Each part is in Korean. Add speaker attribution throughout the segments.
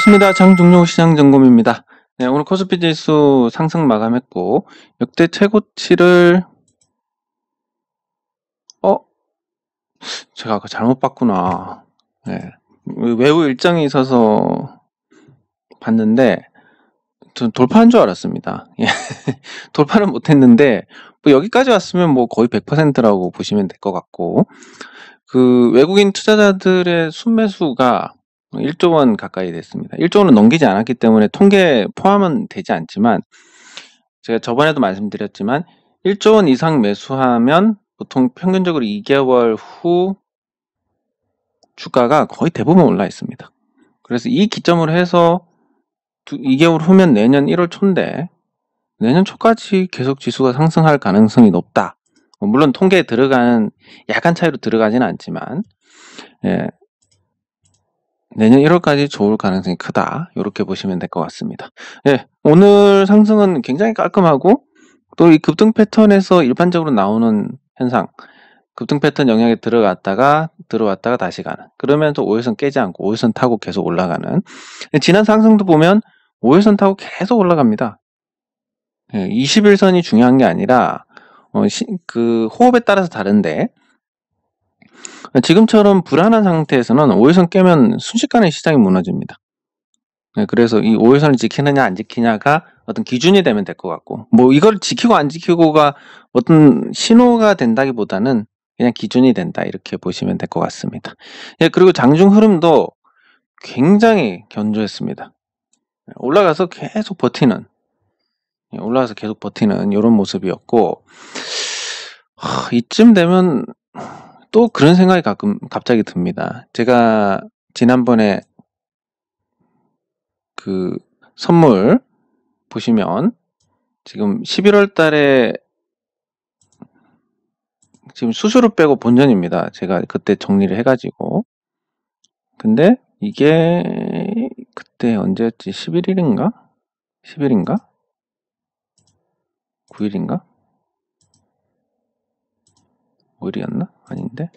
Speaker 1: 반갑습니다. 장종료 시장점검입니다. 네, 오늘 코스피 지수 상승 마감했고 역대 최고치를 제가 아까 잘못 봤구나. 네, 외부 일정이 있어서 봤는데 전 돌파한 줄 알았습니다. 예, 돌파는 못했는데 뭐 여기까지 왔으면 뭐 거의 100%라고 보시면 될 것 같고, 그 외국인 투자자들의 순매수가 1조 원 가까이 됐습니다. 1조 원은 넘기지 않았기 때문에 통계 포함은 되지 않지만, 제가 저번에도 말씀드렸지만 1조 원 이상 매수하면 보통 평균적으로 2개월 후 주가가 거의 대부분 올라 있습니다. 그래서 이 기점으로 해서 2개월 후면 내년 1월 초인데 내년 초까지 계속 지수가 상승할 가능성이 높다. 물론 통계에 들어가는 약간 차이로 들어가지는 않지만, 예, 내년 1월까지 좋을 가능성이 크다. 이렇게 보시면 될 것 같습니다. 예, 오늘 상승은 굉장히 깔끔하고, 또 이 급등 패턴에서 일반적으로 나오는 현상, 급등 패턴 영역에 들어왔다가 다시 가는, 그러면서 5일선 깨지 않고 5일선 타고 계속 올라가는, 지난 상승도 보면 5일선 타고 계속 올라갑니다. 21선이 중요한 게 아니라 그 호흡에 따라서 다른데, 지금처럼 불안한 상태에서는 5일선 깨면 순식간에 시장이 무너집니다. 그래서 이 5일선을 지키느냐 안 지키냐가 어떤 기준이 되면 될 것 같고, 뭐 이걸 지키고 안 지키고가 어떤 신호가 된다기보다는 그냥 기준이 된다, 이렇게 보시면 될 것 같습니다. 예, 그리고 장중 흐름도 굉장히 견조했습니다. 올라가서 계속 버티는 이런 모습이었고, 이쯤 되면 또 그런 생각이 갑자기 듭니다. 제가 지난번에 그 선물 보시면 지금 11월 달에 지금 수수료 빼고 본전입니다. 제가 그때 정리를 해가지고. 근데 이게 그때 언제였지? 11일인가? 10일인가? 9일인가? 5일이었나? 아닌데?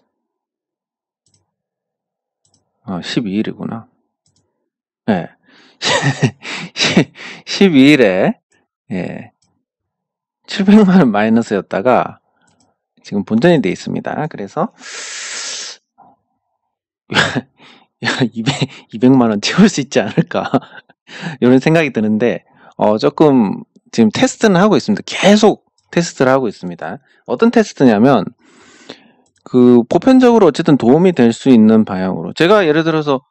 Speaker 1: 12일이구나. 네. 12일에, 예, 700만원 마이너스였다가 지금 본전이 돼 있습니다. 그래서, 200만원 채울 수 있지 않을까. 이런 생각이 드는데, 조금 지금 테스트는 하고 있습니다. 계속 테스트를 하고 있습니다. 어떤 테스트냐면, 그 보편적으로 어쨌든 도움이 될 수 있는 방향으로, 제가 예를 들어서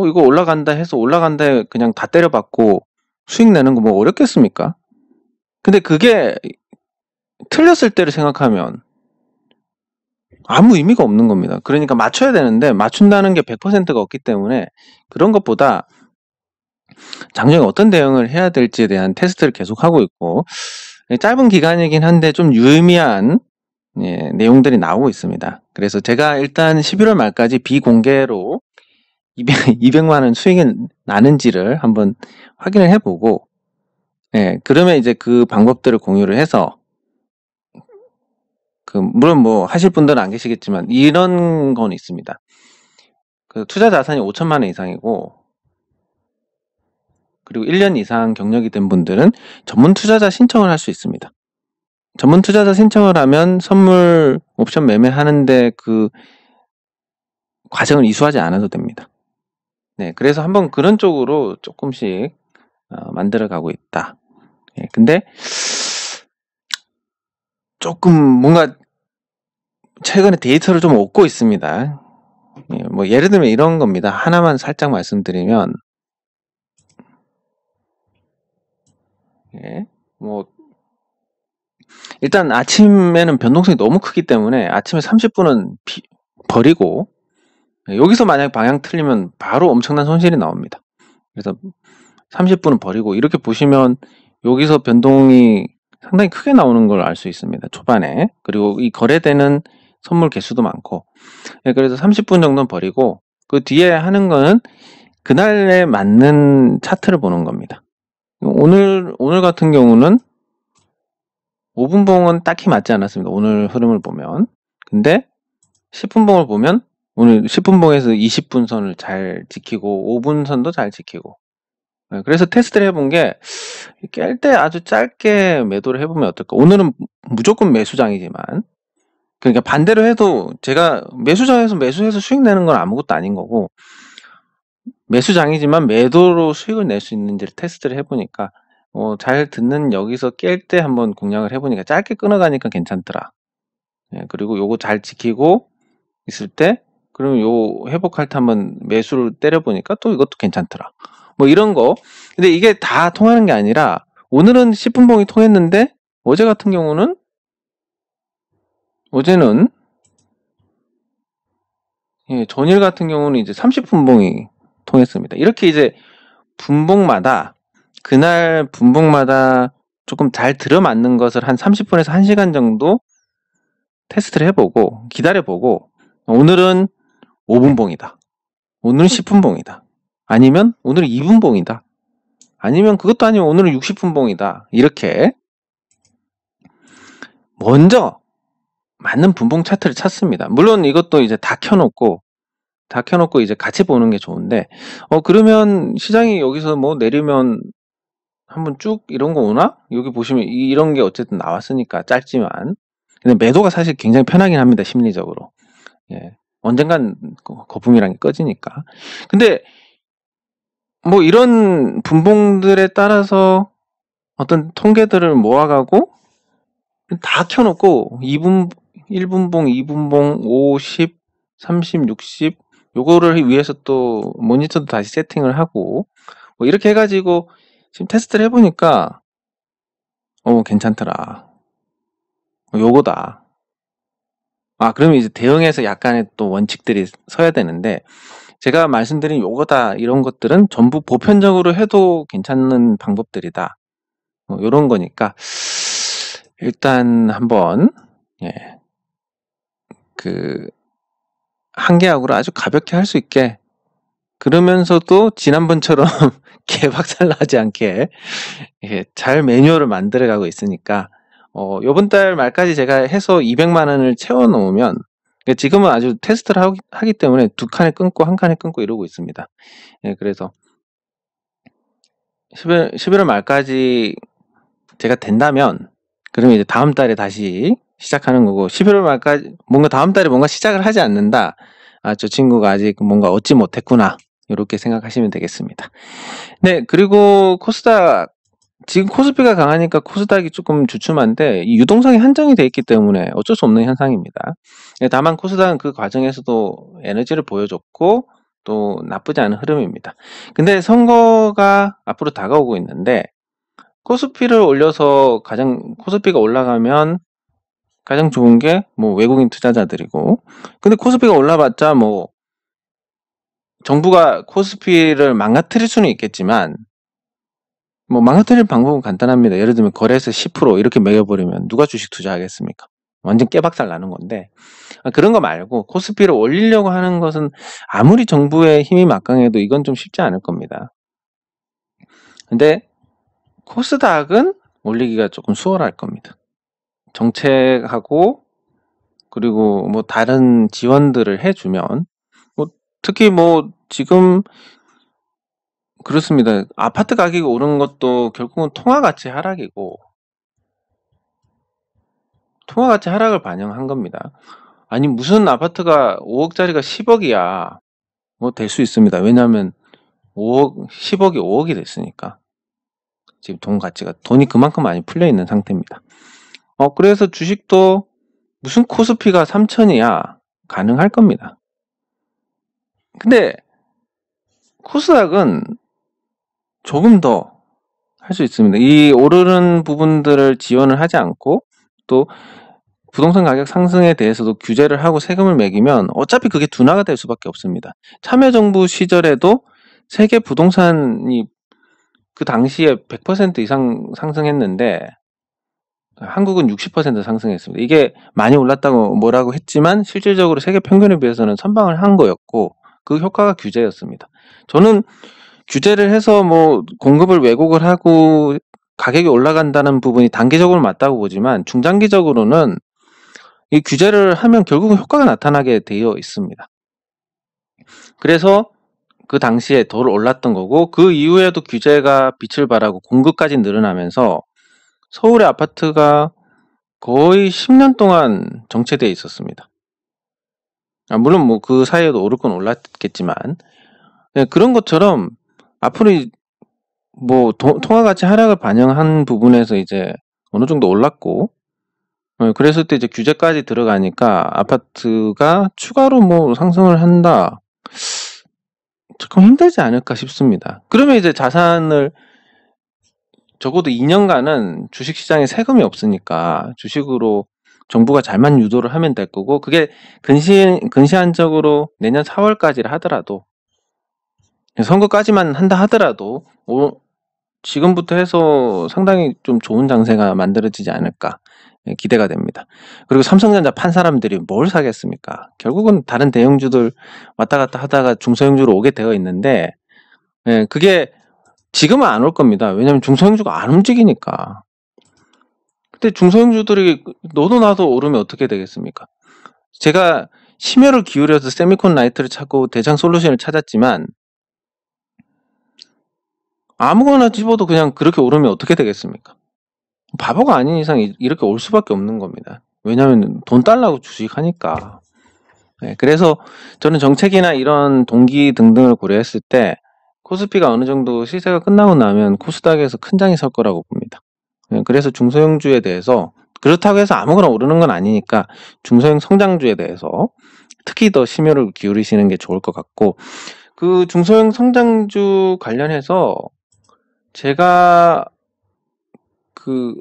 Speaker 1: 이거 올라간다 해서 올라간다에 그냥 다 때려박고 수익 내는 거 뭐 어렵겠습니까? 근데 그게 틀렸을 때를 생각하면 아무 의미가 없는 겁니다. 그러니까 맞춰야 되는데 맞춘다는 게 100%가 없기 때문에, 그런 것보다 장중에 어떤 대응을 해야 될지에 대한 테스트를 계속 하고 있고, 짧은 기간이긴 한데 좀 유의미한, 예, 내용들이 나오고 있습니다. 그래서 제가 일단 11월 말까지 비공개로 200만원 수익이 나는지를 한번 확인을 해보고, 예, 그러면 이제 그 방법들을 공유를 해서, 물론 뭐 하실 분들은 안 계시겠지만 이런 건 있습니다. 그 투자 자산이 5천만원 이상이고, 그리고 1년 이상 경력이 된 분들은 전문 투자자 신청을 할 수 있습니다. 전문 투자자 신청을 하면 선물 옵션 매매하는데 그 과정을 이수하지 않아도 됩니다. 네, 그래서 한번 그런 쪽으로 조금씩 만들어 가고 있다. 예, 근데 조금 뭔가 최근에 데이터를 좀 얻고 있습니다. 예, 뭐 예를 들면 이런 겁니다. 하나만 살짝 말씀드리면, 예, 뭐 일단 아침에는 변동성이 너무 크기 때문에 아침에 30분은 버리고, 여기서 만약 방향 틀리면 바로 엄청난 손실이 나옵니다. 그래서 30분은 버리고, 이렇게 보시면 여기서 변동이 상당히 크게 나오는 걸 알 수 있습니다, 초반에. 그리고 이 거래되는 선물 개수도 많고, 그래서 30분 정도는 버리고, 그 뒤에 하는 거는 그날에 맞는 차트를 보는 겁니다. 오늘 같은 경우는 5분봉은 딱히 맞지 않았습니다, 오늘 흐름을 보면. 근데 10분봉을 보면 오늘 10분봉에서 20분 선을 잘 지키고 5분 선도 잘 지키고, 그래서 테스트를 해본 게 깰 때 아주 짧게 매도를 해보면 어떨까. 오늘은 무조건 매수장이지만 그러니까 반대로 해도 제가 매수장에서 매수해서 수익 내는 건 아무것도 아닌 거고 매수장이지만 매도로 수익을 낼 수 있는지를 테스트를 해보니까 잘 듣는 여기서 깰 때 한번 공략을 해보니까 짧게 끊어가니까 괜찮더라. 그리고 요거 잘 지키고 있을 때 그럼 요 회복할 때 한번 매수를 때려보니까 또 이것도 괜찮더라. 뭐 이런 거. 근데 이게 다 통하는 게 아니라 오늘은 10분봉이 통했는데 어제 같은 경우는 어제는 전일 같은 경우는 이제 30분봉이 통했습니다. 이렇게 이제 분봉마다 그날 분봉마다 조금 잘 들어맞는 것을 한 30분에서 1시간 정도 테스트를 해보고 기다려보고 오늘은 5분봉이다. 오늘은 10분봉이다. 아니면 오늘은 2분봉이다. 아니면 그것도 아니면 오늘은 60분봉이다. 이렇게 먼저 맞는 분봉 차트를 찾습니다. 물론 이것도 이제 다 켜놓고 이제 같이 보는 게 좋은데 그러면 시장이 여기서 뭐 내리면 한번 쭉 이런 거 오나? 여기 보시면 이런 게 어쨌든 나왔으니까 짧지만 근데 매도가 사실 굉장히 편하긴 합니다. 심리적으로. 언젠간 거품이란 게 꺼지니까. 근데 뭐 이런 분봉들에 따라서 어떤 통계들을 모아가고 다 켜놓고 2분, 1분봉, 2분봉, 50, 30, 60 요거를 위해서 또 모니터도 다시 세팅을 하고 뭐 이렇게 해가지고 지금 테스트를 해보니까 괜찮더라. 요거다. 그러면 이제 대응해서 약간의 또 원칙들이 서야 되는데 제가 말씀드린 요거다 이런 것들은 전부 보편적으로 해도 괜찮은 방법들이다. 요런 거니까 일단 한번 한계약으로 아주 가볍게 할 수 있게 그러면서도 지난번처럼 개박살 나지 않게 잘 매뉴얼을 만들어 가고 있으니까 요번 달 말까지 제가 해서 200만 원을 채워 놓으면 지금은 아주 테스트를 하기 때문에 2칸에 끊고 1칸에 끊고 이러고 있습니다. 그래서 11월 말까지 제가 된다면 그러면 이제 다음 달에 다시 시작하는 거고 11월 말까지 뭔가 다음 달에 뭔가 시작을 하지 않는다. 저 친구가 아직 뭔가 얻지 못했구나. 이렇게 생각하시면 되겠습니다. 네, 그리고 코스닥 지금 코스피가 강하니까 코스닥이 조금 주춤한데 이 유동성이 한정이 돼 있기 때문에 어쩔 수 없는 현상입니다. 다만 코스닥은 그 과정에서도 에너지를 보여줬고 또 나쁘지 않은 흐름입니다. 근데 선거가 앞으로 다가오고 있는데 코스피를 올려서 코스피가 올라가면 가장 좋은 게 뭐 외국인 투자자들이고 근데 코스피가 올라봤자 뭐 정부가 코스피를 망가뜨릴 수는 있겠지만 뭐 망가뜨릴 방법은 간단합니다. 예를 들면 거래세 10% 이렇게 매겨버리면 누가 주식 투자하겠습니까? 완전 깨박살 나는 건데 그런 거 말고 코스피를 올리려고 하는 것은 아무리 정부의 힘이 막강해도 이건 좀 쉽지 않을 겁니다. 근데 코스닥은 올리기가 조금 수월할 겁니다. 정책하고 그리고 뭐 다른 지원들을 해주면 뭐 특히 뭐 지금 그렇습니다. 아파트 가격이 오른 것도 결국은 통화가치 하락이고 통화가치 하락을 반영한 겁니다. 아니 무슨 아파트가 5억짜리가 10억이야 뭐 될 수 있습니다. 왜냐하면 5억 10억이 5억이 됐으니까 지금 돈이 그만큼 많이 풀려 있는 상태입니다. 그래서 주식도 무슨 코스피가 3천이야 가능할 겁니다. 근데 코스닥은 조금 더 할 수 있습니다. 이 오르는 부분들을 지원을 하지 않고 또 부동산 가격 상승에 대해서도 규제를 하고 세금을 매기면 어차피 그게 둔화가 될 수밖에 없습니다. 참여정부 시절에도 세계 부동산이 그 당시에 100% 이상 상승했는데 한국은 60% 상승했습니다. 이게 많이 올랐다고 뭐라고 했지만 실질적으로 세계 평균에 비해서는 선방을 한 거였고 그 효과가 규제였습니다. 저는 규제를 해서 뭐 공급을 왜곡을 하고 가격이 올라간다는 부분이 단기적으로 맞다고 보지만 중장기적으로는 이 규제를 하면 결국은 효과가 나타나게 되어 있습니다. 그래서 그 당시에 더 올랐던 거고, 그 이후에도 규제가 빛을 발하고 공급까지 늘어나면서 서울의 아파트가 거의 10년 동안 정체되어 있었습니다. 물론 뭐 그 사이에도 오를 건 올랐겠지만, 네, 그런 것처럼 앞으로 뭐 통화가치 하락을 반영한 부분에서 이제 어느 정도 올랐고, 그랬을 때 이제 규제까지 들어가니까 아파트가 추가로 뭐 상승을 한다. 조금 힘들지 않을까 싶습니다. 그러면 이제 자산을 적어도 2년간은 주식시장에 세금이 없으니까 주식으로 정부가 잘만 유도를 하면 될 거고, 그게 근시안적으로 내년 4월까지를 하더라도, 선거까지만 한다 하더라도 지금부터 해서 상당히 좀 좋은 장세가 만들어지지 않을까 기대가 됩니다. 그리고 삼성전자 판 사람들이 뭘 사겠습니까? 결국은 다른 대형주들 왔다 갔다 하다가 중소형주로 오게 되어 있는데, 그게 지금은 안 올 겁니다. 왜냐면 중소형주가 안 움직이니까. 근데 중소형주들이 너도 나도 오르면 어떻게 되겠습니까? 제가 심혈을 기울여서 세미콘 라이트를 찾고 대장 솔루션을 찾았지만, 아무거나 집어도 그냥 그렇게 오르면 어떻게 되겠습니까? 바보가 아닌 이상 이렇게 올 수밖에 없는 겁니다. 왜냐하면 돈 달라고 주식하니까. 그래서 저는 정책이나 이런 동기 등등을 고려했을 때 코스피가 어느 정도 시세가 끝나고 나면 코스닥에서 큰 장이 설 거라고 봅니다. 그래서 중소형주에 대해서, 그렇다고 해서 아무거나 오르는 건 아니니까 중소형 성장주에 대해서 특히 더 심혈을 기울이시는 게 좋을 것 같고, 그 중소형 성장주 관련해서 제가 그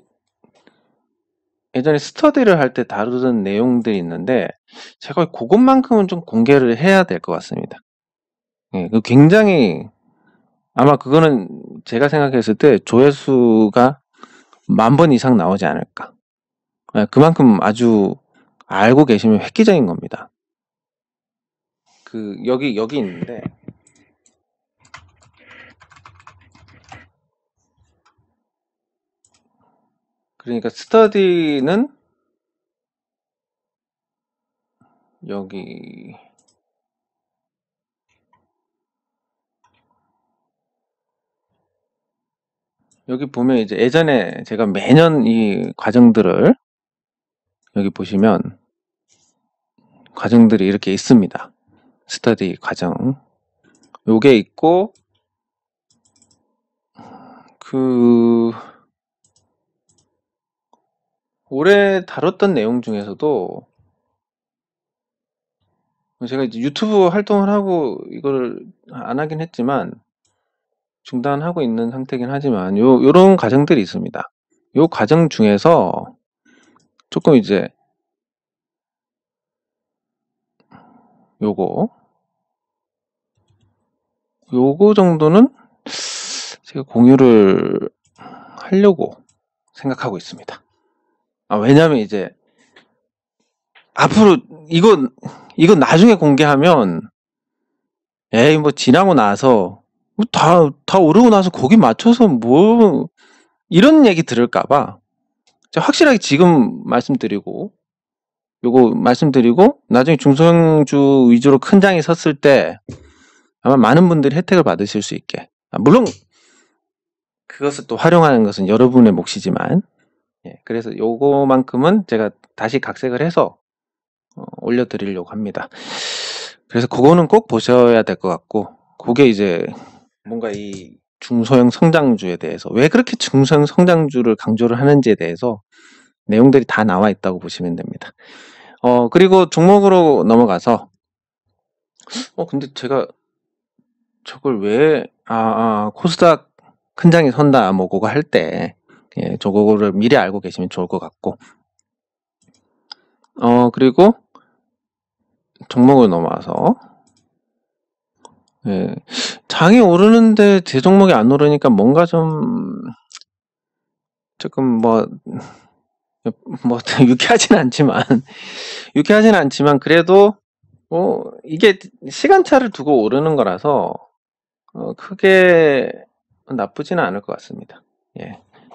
Speaker 1: 예전에 스터디를 할 때 다루던 내용들이 있는데, 제가 그것만큼은 좀 공개를 해야 될 것 같습니다. 굉장히, 아마 그거는 제가 생각했을 때 조회수가 10,000번 이상 나오지 않을까. 그만큼 아주 알고 계시면 획기적인 겁니다. 여기 있는데, 그러니까 스터디는 여기 보면 이제 예전에 제가 매년 이 과정들을, 여기 보시면 과정들이 이렇게 있습니다. 스터디 과정 요게 있고, 올해 다뤘던 내용 중에서도, 제가 이제 유튜브 활동을 하고 이걸 안 하긴 했지만 중단하고 있는 상태긴 하지만 요런 과정들이 있습니다. 요 과정 중에서 조금 이제 요거 정도는 제가 공유를 하려고 생각하고 있습니다. 왜냐면 이제 앞으로 이건 나중에 공개하면, 에이 뭐 지나고 나서 다 오르고 나서 거기 맞춰서 뭐 이런 얘기 들을까봐 확실하게 지금 말씀드리고, 나중에 중소형주 위주로 큰 장이 섰을 때 아마 많은 분들이 혜택을 받으실 수 있게, 물론 그것을 또 활용하는 것은 여러분의 몫이지만, 그래서 요거만큼은 제가 다시 각색을 해서 올려드리려고 합니다. 그래서 그거는 꼭 보셔야 될 것 같고, 그게 이제 뭔가 이 중소형 성장주에 대해서 왜 그렇게 중소형 성장주를 강조를 하는지에 대해서 내용들이 다 나와 있다고 보시면 됩니다. 그리고 종목으로 넘어가서, 근데 제가 저걸 왜, 코스닥 큰 장이 선다, 뭐 그거 할 때, 저거를 미리 알고 계시면 좋을 것 같고, 그리고 종목으로 넘어와서, 장이 오르는데 제 종목이 안 오르니까 뭔가 조금 뭐 유쾌하진 않지만 그래도 이게 시간차를 두고 오르는 거라서 크게 나쁘지는 않을 것 같습니다.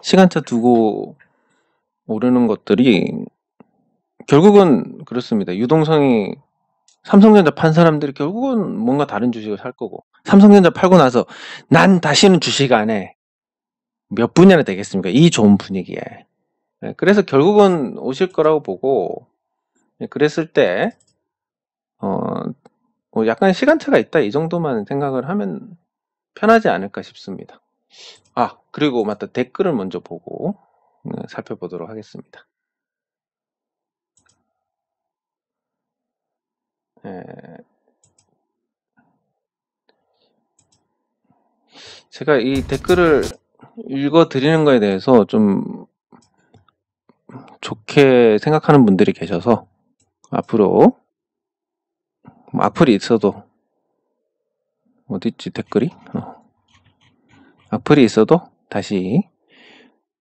Speaker 1: 시간차 두고 오르는 것들이 결국은 그렇습니다. 유동성이 삼성전자 판 사람들이 결국은 뭔가 다른 주식을 살 거고, 삼성전자 팔고 나서 난 다시는 주식 안 해. 몇 분이나 되겠습니까? 이 좋은 분위기에. 예, 그래서 결국은 오실 거라고 보고, 예, 그랬을 때, 뭐 약간 시간차가 있다, 이 정도만 생각을 하면 편하지 않을까 싶습니다. 아, 그리고 맞다. 댓글을 먼저 보고 살펴보도록 하겠습니다. 예, 제가 이 댓글을 읽어드리는 거에 대해서 좀 좋게 생각하는 분들이 계셔서 앞으로 뭐 악플이 있어도, 어딨지 댓글이? 악플이 있어도 다시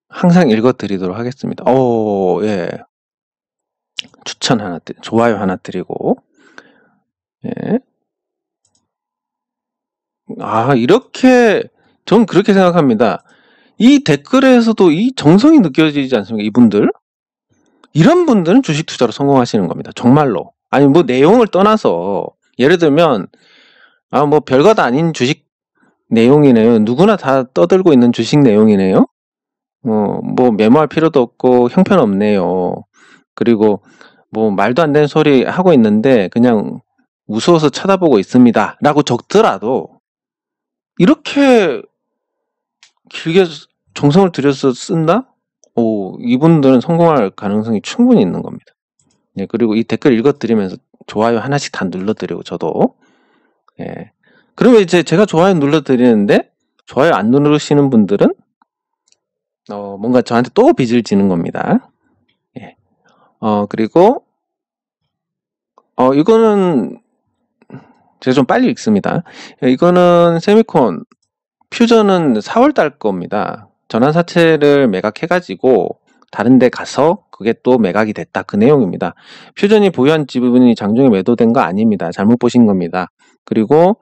Speaker 1: 항상 읽어드리도록 하겠습니다. 예. 추천 하나, 좋아요 하나 드리고, 예. 이렇게, 전 그렇게 생각합니다. 이 댓글에서도 이 정성이 느껴지지 않습니까? 이분들? 이런 분들은 주식 투자로 성공하시는 겁니다. 정말로. 아니, 뭐 내용을 떠나서, 예를 들면, 뭐 별것 아닌 주식 내용이네요. 누구나 다 떠들고 있는 주식 내용이네요. 뭐 메모할 필요도 없고 형편없네요. 그리고 뭐 말도 안 되는 소리 하고 있는데 그냥 무서워서 쳐다보고 있습니다. 라고 적더라도 이렇게 길게 정성을 들여서 쓴다? 이분들은 성공할 가능성이 충분히 있는 겁니다. 예, 그리고 이 댓글 읽어드리면서 좋아요 하나씩 다 눌러드리고 저도. 예. 그러면 이제 제가 좋아요 눌러드리는데 좋아요 안 누르시는 분들은 뭔가 저한테 또 빚을 지는 겁니다. 예. 그리고 이거는 제가 좀 빨리 읽습니다. 이거는 세미콘 퓨전은 4월달 겁니다. 전환사채를 매각해가지고 다른 데 가서 그게 또 매각이 됐다. 그 내용입니다. 퓨전이 보유한 지분이 장중에 매도된 거 아닙니다. 잘못 보신 겁니다. 그리고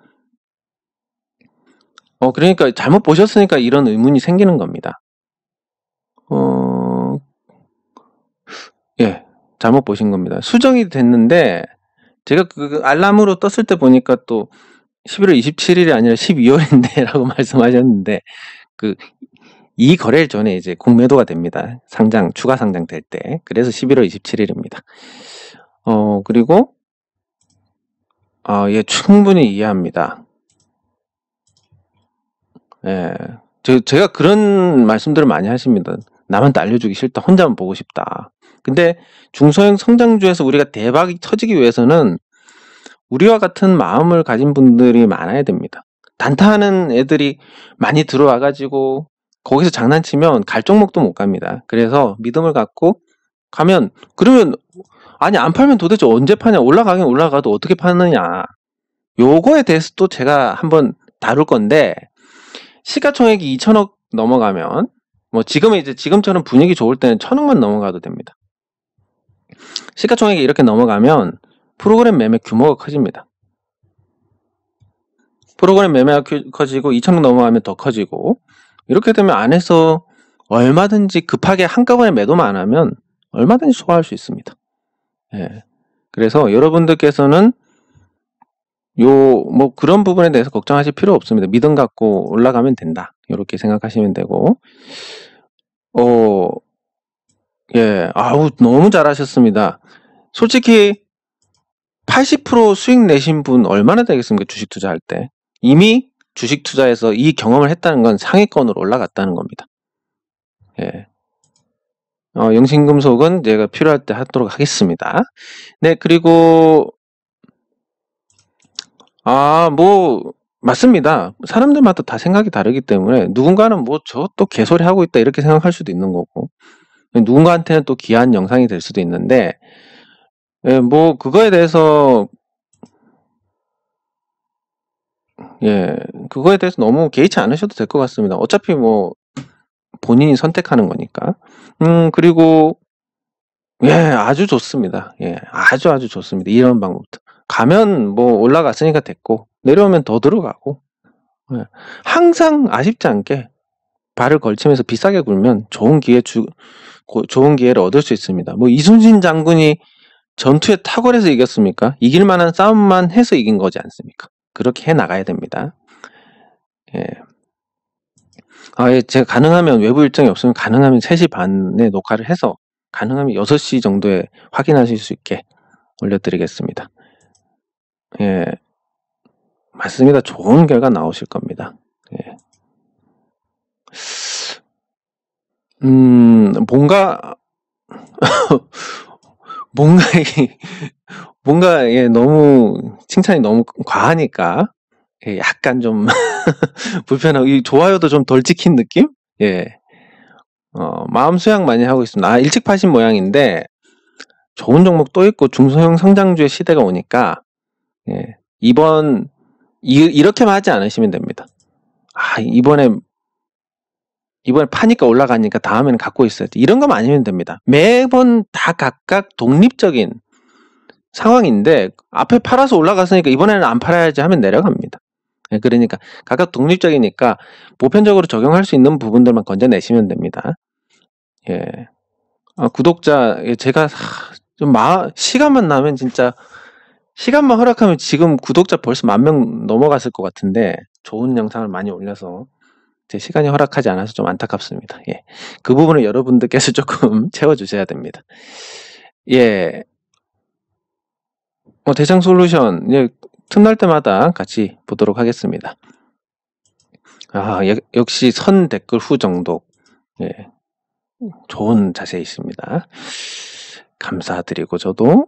Speaker 1: 그러니까 잘못 보셨으니까 이런 의문이 생기는 겁니다. 예, 잘못 보신 겁니다. 수정이 됐는데 제가 그 알람으로 떴을 때 보니까 또 11월 27일이 아니라 12월인데 라고 말씀하셨는데 이 거래일 전에 이제 공매도가 됩니다. 추가 상장 될 때. 그래서 11월 27일입니다. 그리고 예, 충분히 이해합니다. 예. 제가 그런 말씀들을 많이 하십니다. 남한테 알려주기 싫다. 혼자만 보고 싶다. 근데 중소형 성장주에서 우리가 대박이 터지기 위해서는 우리와 같은 마음을 가진 분들이 많아야 됩니다. 단타하는 애들이 많이 들어와가지고 거기서 장난치면 갈 종목도 못 갑니다. 그래서 믿음을 갖고 가면, 그러면 아니 안 팔면 도대체 언제 파냐, 올라가긴 올라가도 어떻게 파느냐, 요거에 대해서 또 제가 한번 다룰 건데, 시가총액이 2천억 넘어가면 뭐 지금처럼 분위기 좋을 때는 1,000억만 넘어가도 됩니다. 시가총액이 이렇게 넘어가면 프로그램 매매 규모가 커집니다. 프로그램 매매가 커지고 2,000억 넘어가면 더 커지고, 이렇게 되면 안에서 얼마든지 급하게 한꺼번에 매도만 안 하면 얼마든지 소화할 수 있습니다. 예. 그래서 여러분들께서는 뭐 그런 부분에 대해서 걱정하실 필요 없습니다. 믿음 갖고 올라가면 된다. 이렇게 생각하시면 되고, 예, 너무 잘하셨습니다. 솔직히 80% 수익 내신 분 얼마나 되겠습니까? 주식 투자할 때. 이미 주식 투자에서 이 경험을 했다는 건 상위권으로 올라갔다는 겁니다. 예. 영신금속은 제가 필요할 때 하도록 하겠습니다. 네, 그리고 맞습니다. 사람들마다 다 생각이 다르기 때문에 누군가는 뭐 저 또 개소리 하고 있다 이렇게 생각할 수도 있는 거고, 누군가한테는 또 귀한 영상이 될 수도 있는데, 예, 뭐 그거에 대해서 너무 개의치 않으셔도 될 것 같습니다. 어차피 뭐 본인이 선택하는 거니까. 그리고 예, 아주 좋습니다. 예, 아주 좋습니다. 이런 방법도. 가면 뭐 올라갔으니까 됐고, 내려오면 더 들어가고, 예, 항상 아쉽지 않게 발을 걸치면서 비싸게 굴면 좋은 기회를 얻을 수 있습니다. 뭐 이순신 장군이 전투에 탁월해서 이겼습니까? 이길 만한 싸움만 해서 이긴 거지 않습니까? 그렇게 해 나가야 됩니다. 예. 예, 제가 가능하면 외부 일정이 없으면 가능하면 3시 반에 녹화를 해서 가능하면 6시 정도에 확인하실 수 있게 올려드리겠습니다. 예. 맞습니다. 좋은 결과 나오실 겁니다. 예. 뭔가 뭔가 너무 칭찬이 너무 과하니까 약간 좀 불편하고 이 좋아요도 좀 덜 찍힌 느낌? 예. 마음 수양 많이 하고 있습니다. 일찍 파신 모양인데 좋은 종목 또 있고 중소형 성장주의 시대가 오니까 예. 이렇게만 하지 않으시면 됩니다. 이번에 파니까 올라가니까 다음에는 갖고 있어야지. 이런 거만 아니면 됩니다. 매번 다 각각 독립적인 상황인데 앞에 팔아서 올라갔으니까 이번에는 안 팔아야지 하면 내려갑니다. 그러니까 각각 독립적이니까 보편적으로 적용할 수 있는 부분들만 건져내시면 됩니다. 예. 구독자 제가 좀 시간만 나면 진짜 시간만 허락하면 지금 구독자 벌써 10,000명 넘어갔을 것 같은데 좋은 영상을 많이 올려서 제 시간이 허락하지 않아서 좀 안타깝습니다. 예. 그 부분을 여러분들께서 조금 채워주셔야 됩니다. 예. 대장솔루션 틈날 때마다 같이 보도록 하겠습니다. 역시 선 댓글 후 정독. 예. 좋은 자세 있습니다. 감사드리고 저도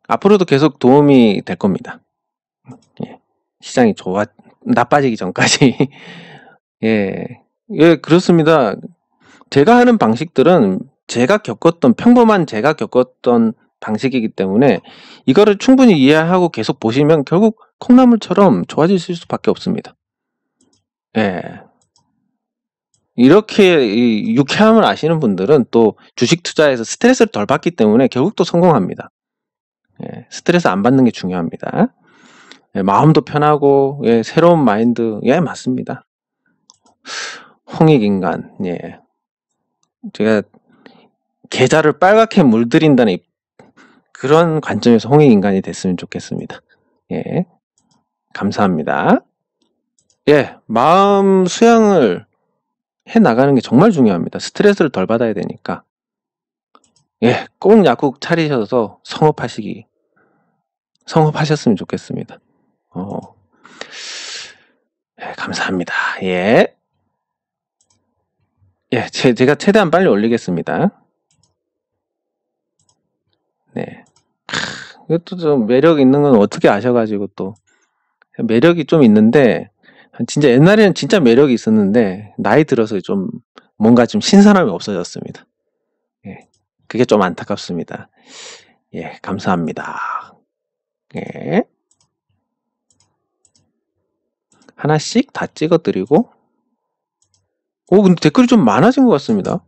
Speaker 1: 앞으로도 계속 도움이 될 겁니다. 예. 시장이 나빠지기 전까지. 예, 그렇습니다. 제가 하는 방식들은 평범한 제가 겪었던 방식이기 때문에 이거를 충분히 이해하고 계속 보시면 결국 콩나물처럼 좋아지실 수밖에 없습니다. 예. 이렇게 유쾌함을 아시는 분들은 또 주식 투자에서 스트레스를 덜 받기 때문에 결국 또 성공합니다. 예, 스트레스 안 받는 게 중요합니다. 예, 마음도 편하고 새로운 마인드 맞습니다. 홍익인간 제가 계좌를 빨갛게 물들인다는 그런 관점에서 홍익인간이 됐으면 좋겠습니다. 예, 감사합니다. 마음 수양을 해 나가는 게 정말 중요합니다. 스트레스를 덜 받아야 되니까 꼭 약국 차리셔서 성업하셨으면 좋겠습니다. 감사합니다. 제가 최대한 빨리 올리겠습니다. 네. 이것도 좀 매력 있는 건 어떻게 아셔가지고 또 매력이 좀 있는데 진짜 옛날에는 진짜 매력이 있었는데 나이 들어서 좀 뭔가 좀 신선함이 없어졌습니다. 그게 좀 안타깝습니다. 감사합니다. 하나씩 다 찍어드리고 근데 댓글이 좀 많아진 것 같습니다.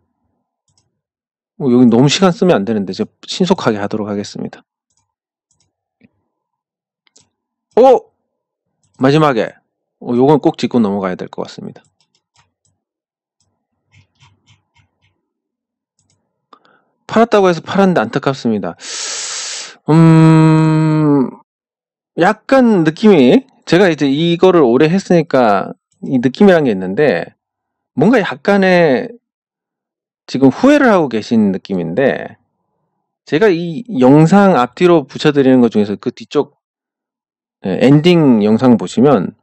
Speaker 1: 여기 너무 시간 쓰면 안 되는데 제가 신속하게 하도록 하겠습니다. 마지막에 요건 꼭 짚고 넘어가야 될 것 같습니다. 팔았다고 해서 팔았는데 안타깝습니다. 약간 느낌이 제가 이제 이거를 오래 했으니까 이 느낌이란 게 있는데 뭔가 약간의 지금 후회를 하고 계신 느낌인데 제가 이 영상 앞뒤로 붙여드리는 것 중에서 그 뒤쪽 엔딩 영상 보시면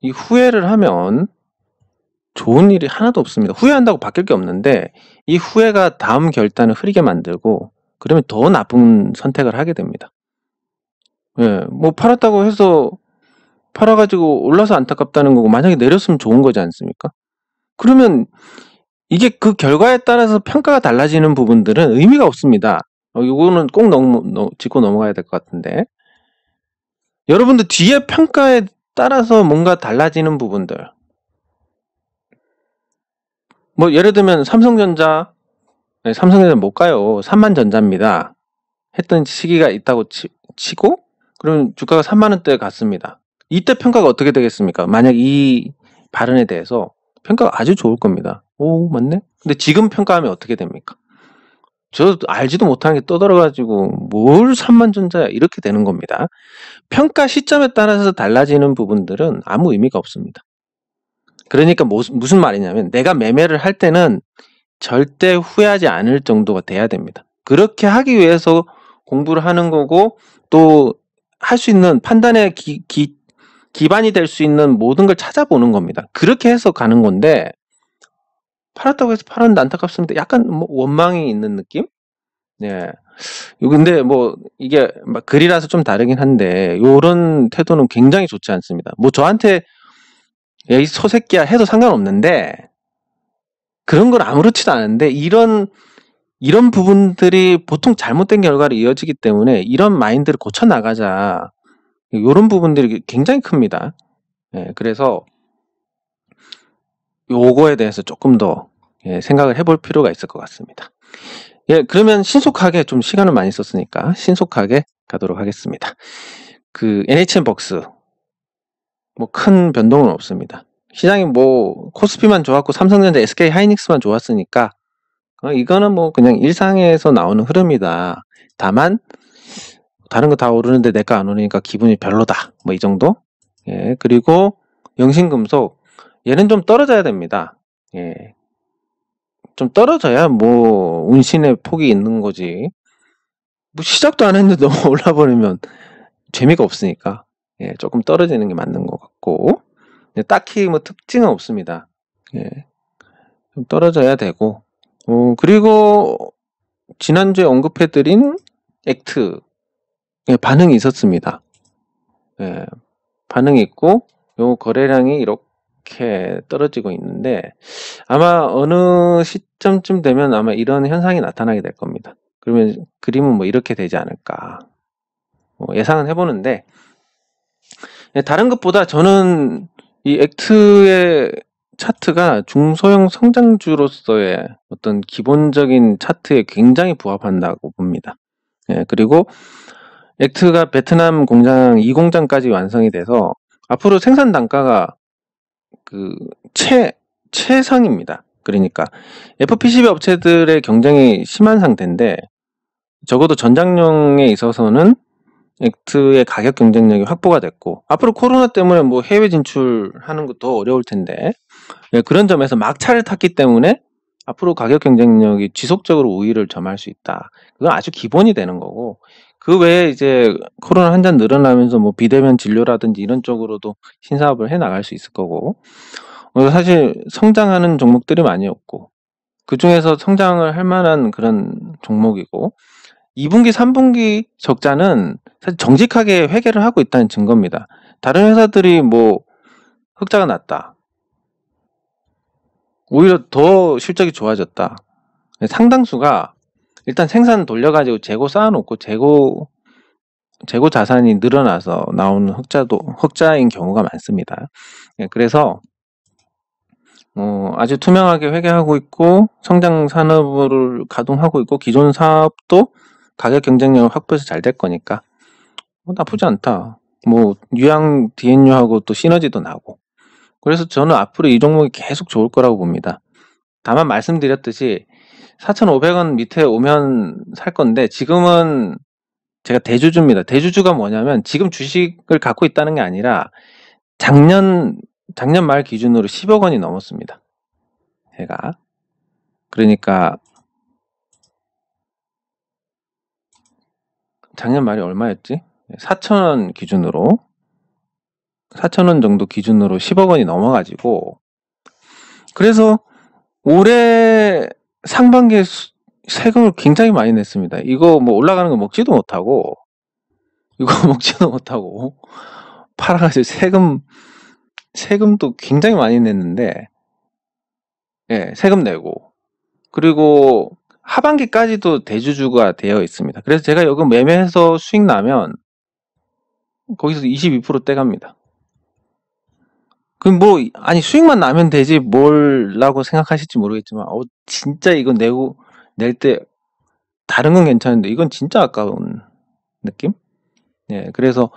Speaker 1: 이 후회를 하면 좋은 일이 하나도 없습니다. 후회한다고 바뀔 게 없는데 이 후회가 다음 결단을 흐리게 만들고 그러면 더 나쁜 선택을 하게 됩니다. 팔았다고 해서 팔아가지고 올라서 안타깝다는 거고 만약에 내렸으면 좋은 거지 않습니까? 그러면 이게 그 결과에 따라서 평가가 달라지는 부분들은 의미가 없습니다. 이거는 꼭 짚고 넘어가야 될 것 같은데 여러분들 뒤에 평가에 따라서 뭔가 달라지는 부분들 예를 들면 삼성전자 못 가요. 3만전자입니다. 했던 시기가 있다고 치고 그럼 주가가 3만원대에 갔습니다. 이때 평가가 어떻게 되겠습니까? 만약 이 발언에 대해서 평가가 아주 좋을 겁니다. 맞네? 근데 지금 평가하면 어떻게 됩니까? 저 알지도 못하는 게 떠들어가지고 뭘 삼만전자야 이렇게 되는 겁니다. 평가 시점에 따라서 달라지는 부분들은 아무 의미가 없습니다. 그러니까 무슨 말이냐면 내가 매매를 할 때는 절대 후회하지 않을 정도가 돼야 됩니다. 그렇게 하기 위해서 공부를 하는 거고 또 할 수 있는 판단의 기반이 될 수 있는 모든 걸 찾아보는 겁니다. 그렇게 해서 가는 건데 팔았다고 해서 팔았는데 안타깝습니다. 약간 뭐 원망이 있는 느낌? 네. 근데 뭐 이게 막 글이라서 좀 다르긴 한데 요런 태도는 굉장히 좋지 않습니다. 뭐 저한테 야, 이 소새끼야 해도 상관없는데 그런 건 아무렇지도 않은데 이런 부분들이 보통 잘못된 결과로 이어지기 때문에 이런 마인드를 고쳐 나가자. 요런 부분들이 굉장히 큽니다. 예, 그래서 요거에 대해서 조금 더 생각을 해볼 필요가 있을 것 같습니다. 예, 그러면 신속하게 좀 시간을 많이 썼으니까 신속하게 가도록 하겠습니다. 그 NHN 벅스 뭐 큰 변동은 없습니다. 시장이 뭐 코스피만 좋았고 삼성전자, SK 하이닉스만 좋았으니까 이거는 뭐 그냥 일상에서 나오는 흐름이다. 다만 다른 거 다 오르는데 내 거 안 오르니까 기분이 별로다. 뭐 이 정도? 예, 그리고 영신금속 얘는 좀 떨어져야 됩니다. 예. 좀 떨어져야 뭐 운신의 폭이 있는 거지. 뭐 시작도 안 했는데 너무 올라버리면 재미가 없으니까 예, 조금 떨어지는 게 맞는 것 같고 딱히 뭐 특징은 없습니다. 예, 좀 떨어져야 되고 그리고 지난주에 언급해드린 액트 예, 반응이 있었습니다. 예, 반응이 있고 요 거래량이 이렇게 떨어지고 있는데 아마 어느 시점쯤 되면 아마 이런 현상이 나타나게 될 겁니다. 그러면 그림은 뭐 이렇게 되지 않을까 예상은 해보는데 다른 것보다 저는 이 액트의 차트가 중소형 성장주로서의 어떤 기본적인 차트에 굉장히 부합한다고 봅니다. 예, 그리고 액트가 베트남 공장 2공장까지 완성이 돼서 앞으로 생산 단가가 그 최상입니다. 그러니까 FPCB 업체들의 경쟁이 심한 상태인데 적어도 전장용에 있어서는 액트의 가격 경쟁력이 확보가 됐고 앞으로 코로나 때문에 뭐 해외 진출하는 것도 어려울 텐데 그런 점에서 막차를 탔기 때문에 앞으로 가격 경쟁력이 지속적으로 우위를 점할 수 있다. 그건 아주 기본이 되는 거고 그 외에 이제 코로나 환자 늘어나면서 뭐 비대면 진료라든지 이런 쪽으로도 신사업을 해 나갈 수 있을 거고 사실 성장하는 종목들이 많이 없고 그 중에서 성장을 할 만한 그런 종목이고 2분기, 3분기 적자는 사실 정직하게 회계를 하고 있다는 증거입니다. 다른 회사들이 뭐 흑자가 났다. 오히려 더 실적이 좋아졌다. 상당수가 일단 생산 돌려가지고 재고 쌓아놓고 재고 자산이 늘어나서 나오는 흑자인 경우가 많습니다. 그래서 아주 투명하게 회계하고 있고 성장 산업을 가동하고 있고 기존 사업도 가격 경쟁력을 확보해서 잘 될 거니까 나쁘지 않다. 뭐 유양 DNU하고 또 시너지도 나고 그래서 저는 앞으로 이 종목이 계속 좋을 거라고 봅니다. 다만 말씀드렸듯이 4,500원 밑에 오면 살 건데 지금은 제가 대주주입니다. 대주주가 뭐냐면 지금 주식을 갖고 있다는 게 아니라 작년 말 기준으로 10억 원이 넘었습니다. 제가 그러니까 작년 말이 얼마였지? 4,000원 기준으로 4,000원 정도 기준으로 10억 원이 넘어가지고 그래서 올해 상반기에 세금을 굉장히 많이 냈습니다. 이거 뭐 올라가는 거 먹지도 못하고 팔아가지고 세금도 굉장히 많이 냈는데 예, 세금 내고 그리고 하반기까지도 대주주가 되어 있습니다. 그래서 제가 여기 매매해서 수익 나면 거기서 22% 떼갑니다. 그럼 뭐 아니 수익만 나면 되지 뭘라고 생각하실지 모르겠지만 진짜 이거 낼 때 다른 건 괜찮은데 이건 진짜 아까운 느낌? 예, 그래서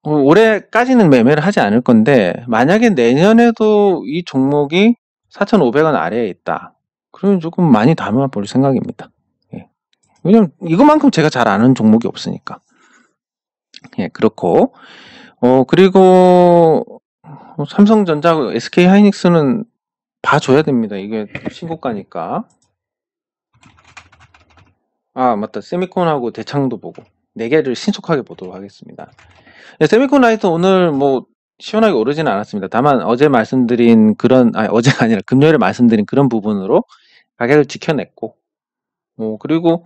Speaker 1: 올해까지는 매매를 하지 않을 건데 만약에 내년에도 이 종목이 4,500원 아래에 있다. 그러면 조금 많이 담아 볼 생각입니다. 예. 왜냐면 이것만큼 제가 잘 아는 종목이 없으니까. 예, 그렇고 그리고 삼성전자하고 SK하이닉스는 봐줘야 됩니다. 이게 신고가니까. 아, 맞다. 세미콘하고 대창도 보고 4개를 신속하게 보도록 하겠습니다. 네, 세미콘 라이트 오늘 뭐 시원하게 오르지는 않았습니다. 다만 어제 말씀드린 그런, 아니 어제가 아니라 금요일에 말씀드린 그런 부분으로 가격을 지켜냈고, 그리고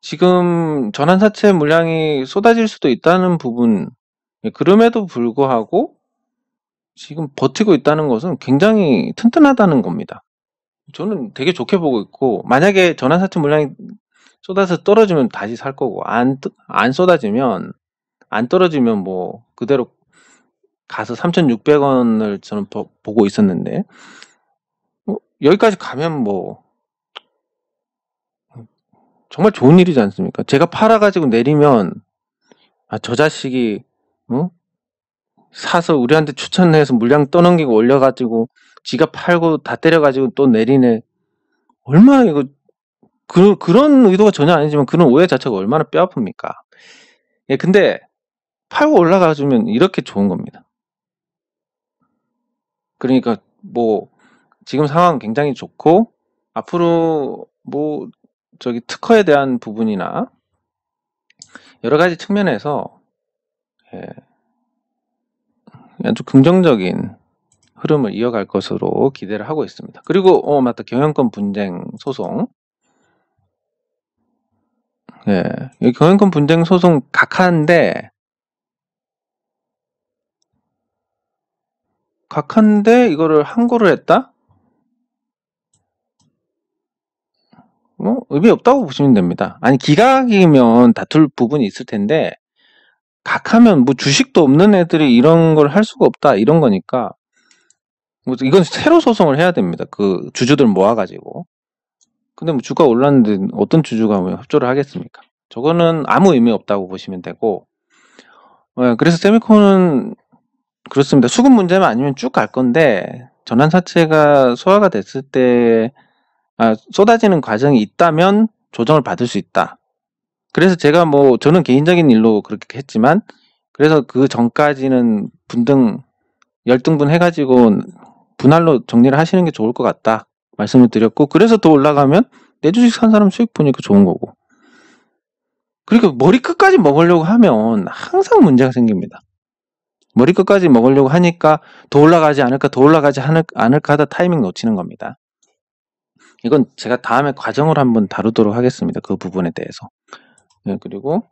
Speaker 1: 지금 전환사채 물량이 쏟아질 수도 있다는 부분, 그럼에도 불구하고 지금 버티고 있다는 것은 굉장히 튼튼하다는 겁니다. 저는 되게 좋게 보고 있고, 만약에 전환사채 물량이 쏟아서 떨어지면 다시 살 거고, 안 쏟아지면, 안 떨어지면 뭐 그대로 가서 3,600원을 저는 보고 있었는데, 여기까지 가면 뭐 정말 좋은 일이지 않습니까? 제가 팔아가지고 내리면 저 자식이 사서 우리한테 추천해서 물량 떠넘기고 올려가지고 지가 팔고 다 때려가지고 또 내리네. 얼마나 이거 그런 의도가 전혀 아니지만 그런 오해 자체가 얼마나 뼈 아픕니까? 예, 근데 팔고 올라가주면 이렇게 좋은 겁니다. 그러니까 뭐 지금 상황 굉장히 좋고 앞으로 뭐 저기 특허에 대한 부분이나 여러 가지 측면에서 예, 아주 긍정적인 흐름을 이어갈 것으로 기대를 하고 있습니다. 그리고 맞다. 경영권 분쟁 소송. 예, 이 경영권 분쟁 소송 각하인데 이거를 항고를 했다? 의미 없다고 보시면 됩니다. 아니 기각이면 다툴 부분이 있을 텐데 각하면 뭐 주식도 없는 애들이 이런 걸 할 수가 없다 이런 거니까 이건 새로 소송을 해야 됩니다. 그 주주들 모아가지고. 근데 뭐 주가 올랐는데 어떤 주주가 뭐 협조를 하겠습니까? 저거는 아무 의미 없다고 보시면 되고, 그래서 세미콘은 그렇습니다. 수급 문제만 아니면 쭉 갈 건데 전환사채가 소화가 됐을 때 쏟아지는 과정이 있다면 조정을 받을 수 있다. 그래서 제가 뭐 저는 개인적인 일로 그렇게 했지만 그래서 그 전까지는 열등분 해가지고 분할로 정리를 하시는 게 좋을 것 같다 말씀을 드렸고, 그래서 더 올라가면 내 주식 산 사람 수익 보니까 좋은 거고. 그러니까 머리 끝까지 먹으려고 하면 항상 문제가 생깁니다. 머리 끝까지 먹으려고 하니까 더 올라가지 않을까 하다 타이밍 놓치는 겁니다. 이건 제가 다음에 과정으로 한번 다루도록 하겠습니다. 그 부분에 대해서. 네, 그리고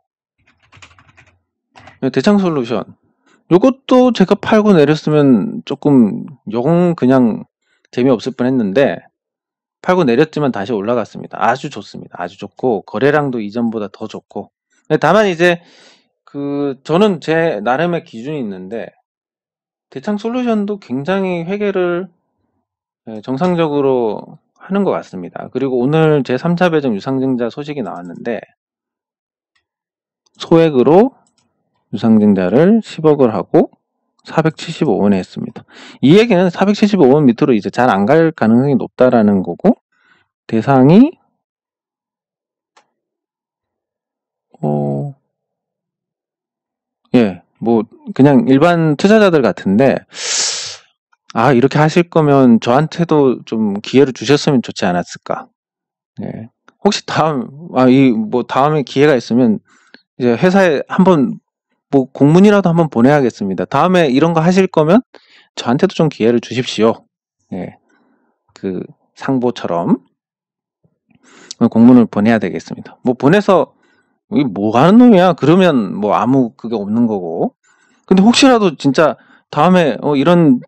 Speaker 1: 대창솔루션. 요것도 제가 팔고 내렸으면 조금 그냥 재미없을 뻔했는데 팔고 내렸지만 다시 올라갔습니다. 아주 좋습니다. 아주 좋고 거래량도 이전보다 더 좋고. 다만 이제 저는 제 나름의 기준이 있는데 대창솔루션도 굉장히 회계를 정상적으로 하는 것 같습니다. 그리고 오늘 제 3차 배정 유상증자 소식이 나왔는데 소액으로 유상증자를 10억을 하고 475원에 했습니다. 이 얘기는 475원 밑으로 이제 잘 안 갈 가능성이 높다라는 거고, 대상이 뭐 그냥 일반 투자자들 같은데 이렇게 하실 거면 저한테도 좀 기회를 주셨으면 좋지 않았을까. 예. 혹시 다음에 기회가 있으면 이제 회사에 한번 뭐 공문이라도 한번 보내야겠습니다. 다음에 이런 거 하실 거면 저한테도 좀 기회를 주십시오. 예. 그 상보처럼 공문을 보내야 되겠습니다. 뭐 보내서 이게 뭐 하는 놈이야? 그러면 뭐 아무 그게 없는 거고. 근데 혹시라도 진짜 다음에 이런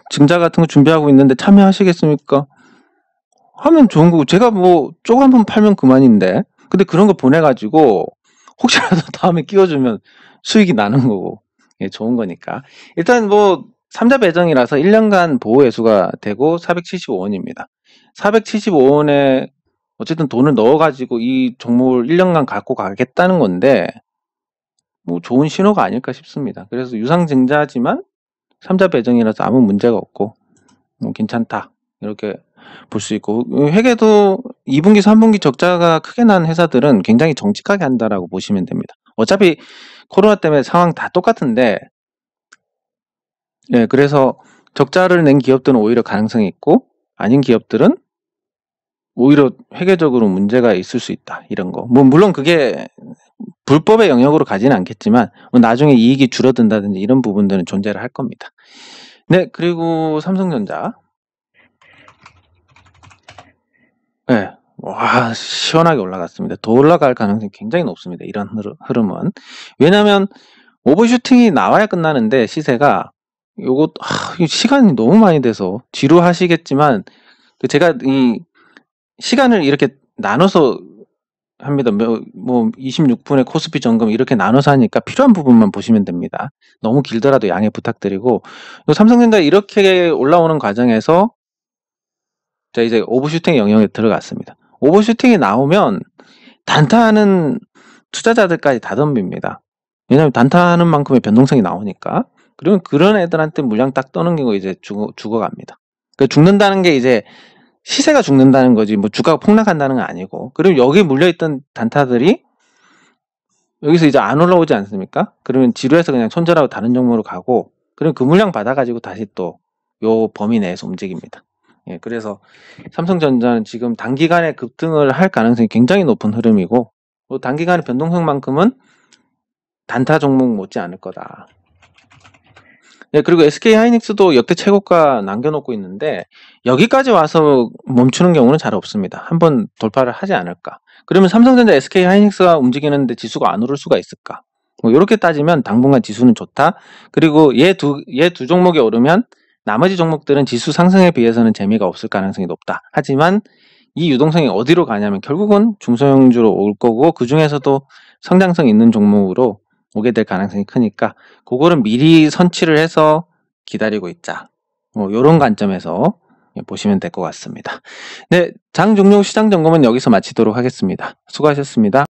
Speaker 1: 증자 같은 거 준비하고 있는데 참여하시겠습니까? 하면 좋은 거고, 제가 뭐 조금 한번 팔면 그만인데. 근데 그런 거 보내가지고 혹시라도 다음에 끼워주면 수익이 나는 거고, 좋은 거니까. 일단 뭐 3자 배정이라서 1년간 보호 회수가 되고 475원입니다. 475원에 어쨌든 돈을 넣어가지고 이 종목을 1년간 갖고 가겠다는 건데 뭐 좋은 신호가 아닐까 싶습니다. 그래서 유상증자지만 3자 배정이라서 아무 문제가 없고 뭐 괜찮다 이렇게 볼 수 있고 회계도 2분기, 3분기 적자가 크게 난 회사들은 굉장히 정직하게 한다라고 보시면 됩니다. 어차피 코로나 때문에 상황 다 똑같은데 예, 그래서 적자를 낸 기업들은 오히려 가능성이 있고 아닌 기업들은 오히려 회계적으로 문제가 있을 수 있다. 이런 거. 뭐 물론 그게 불법의 영역으로 가지는 않겠지만 뭐 나중에 이익이 줄어든다든지 이런 부분들은 존재를 할 겁니다. 네, 그리고 삼성전자. 네, 와 시원하게 올라갔습니다. 더 올라갈 가능성이 굉장히 높습니다. 이런 흐름은. 왜냐하면 오버슈팅이 나와야 끝나는데 시세가 요거 시간이 너무 많이 돼서 지루하시겠지만 제가 이 시간을 이렇게 나눠서 합니다. 뭐 26분의 코스피 점검 이렇게 나눠서 하니까 필요한 부분만 보시면 됩니다. 너무 길더라도 양해 부탁드리고 삼성전자 이렇게 올라오는 과정에서 자 이제 오버슈팅 영역에 들어갔습니다. 오버슈팅이 나오면 단타하는 투자자들까지 다 덤빕니다. 왜냐하면 단타하는 만큼의 변동성이 나오니까. 그러면 그런 애들한테 물량 딱 떠는 게 이제 죽어갑니다. 그 죽는다는 게 이제 시세가 죽는다는 거지 뭐 주가가 폭락한다는 건 아니고. 그리고 여기 물려있던 단타들이 여기서 이제 안 올라오지 않습니까? 그러면 지루해서 그냥 손절하고 다른 종목으로 가고 그럼 그 물량 받아가지고 다시 또 요 범위 내에서 움직입니다. 예, 그래서 삼성전자는 지금 단기간에 급등을 할 가능성이 굉장히 높은 흐름이고 또 단기간의 변동성만큼은 단타 종목 못지 않을 거다. 네, 그리고 SK하이닉스도 역대 최고가 남겨놓고 있는데 여기까지 와서 멈추는 경우는 잘 없습니다. 한번 돌파를 하지 않을까. 그러면 삼성전자, SK하이닉스가 움직이는데 지수가 안 오를 수가 있을까? 뭐 이렇게 따지면 당분간 지수는 좋다. 그리고 얘 두 종목이 오르면 나머지 종목들은 지수 상승에 비해서는 재미가 없을 가능성이 높다. 하지만 이 유동성이 어디로 가냐면 결국은 중소형주로 올 거고 그 중에서도 성장성 있는 종목으로 오게 될 가능성이 크니까 그거를 미리 선취를 해서 기다리고 있자. 뭐 이런 관점에서 보시면 될 것 같습니다. 네, 장 종료 시장 점검은 여기서 마치도록 하겠습니다. 수고하셨습니다.